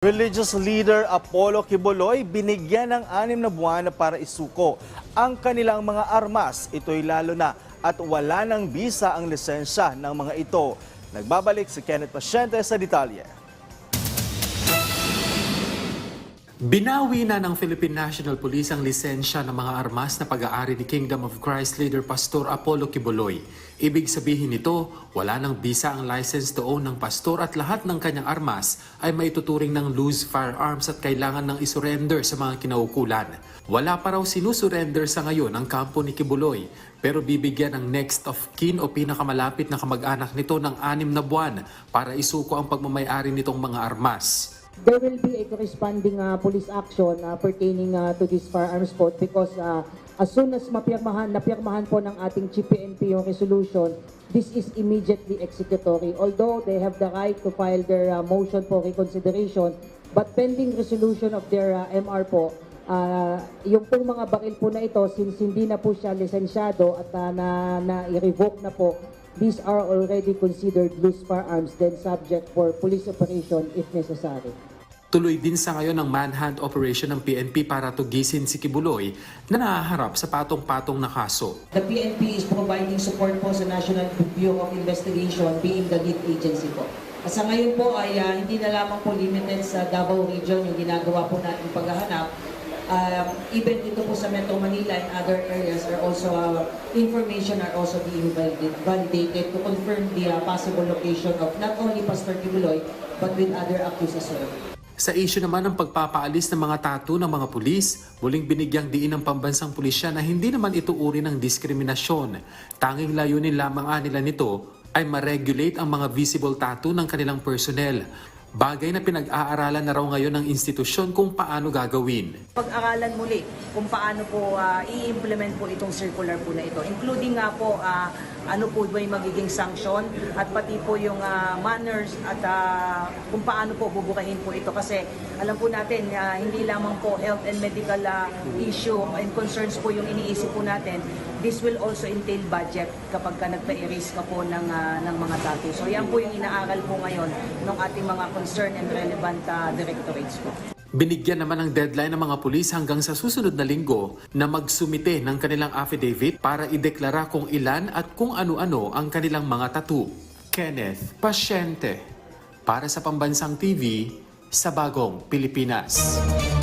Religious leader Apollo Quiboloy binigyan ng 6 na buwan para isuko ang kanilang mga armas. Ito'y lalo na at wala ng bisa ang lisensya ng mga ito. Nagbabalik si Kenneth Pasyente sa detalye. Binawi na ng Philippine National Police ang lisensya ng mga armas na pag-aari ni Kingdom of Christ leader Pastor Apollo Quiboloy. Ibig sabihin nito, wala ng bisa ang license to own ng pastor at lahat ng kanyang armas ay maituturing ng loose firearms at kailangan ng isurrender sa mga kinaukulan. Wala pa raw sinusurrender sa ngayon ang kampo ni Quiboloy, pero bibigyan ng next of kin o pinakamalapit na kamag-anak nito ng 6 na buwan para isuko ang pagmamayari nitong mga armas. There will be a corresponding police action pertaining to this firearms code because as soon as napirmahan po ng ating GPNP yung resolution, this is immediately executory. Although they have the right to file their motion for reconsideration, but pending resolution of their MR po, yung pong mga baril po na ito, since hindi na po siya lisensyado at na-revoke na po, these are already considered loose firearms, then subject for police operation if necessary. Tuloy din sa ngayon ang manhunt operation ng PNP para tugisin si Quiboloy na nahaharap sa patong-patong na kaso. The PNP is providing support po sa National Bureau of Investigation being the lead agency po. At sa ngayon po ay hindi na lamang po limited sa Davao Region yung ginagawa po natin paghahanap. Even dito po sa Metro Manila and other areas are also information are also being validated to confirm the possible location of not only Pastor Quiboloy but with other accused as well. Sa issue naman ng pagpapaalis ng mga tattoo ng mga pulis, muling binigyang diin ng pambansang pulisya na hindi naman ito uri ng diskriminasyon. Tanging layunin lamang nila nito ay ma-regulate ang mga visible tattoo ng kanilang personnel. Bagay na pinag-aaralan na raw ngayon ng institusyon kung paano gagawin. Pag-aralan muli kung paano po i-implement po itong circular po na ito. Including nga po ano po ba yung magiging sanction at pati po yung manners at kung paano po bubukahin po ito. Kasi alam po natin hindi lamang po health and medical issue and concerns po yung iniisip po natin. This will also entail budget kapag ka nagpa-erase ka po ng mga tattoo. So yan po yung inaaral po ngayon ng ating mga concerned and relevant directorates po. Binigyan naman ng deadline ng mga pulis hanggang sa susunod na linggo na magsumite ng kanilang affidavit para ideklara kung ilan at kung ano-ano ang kanilang mga tattoo. Kenneth Pasyente para sa Pambansang TV sa Bagong Pilipinas.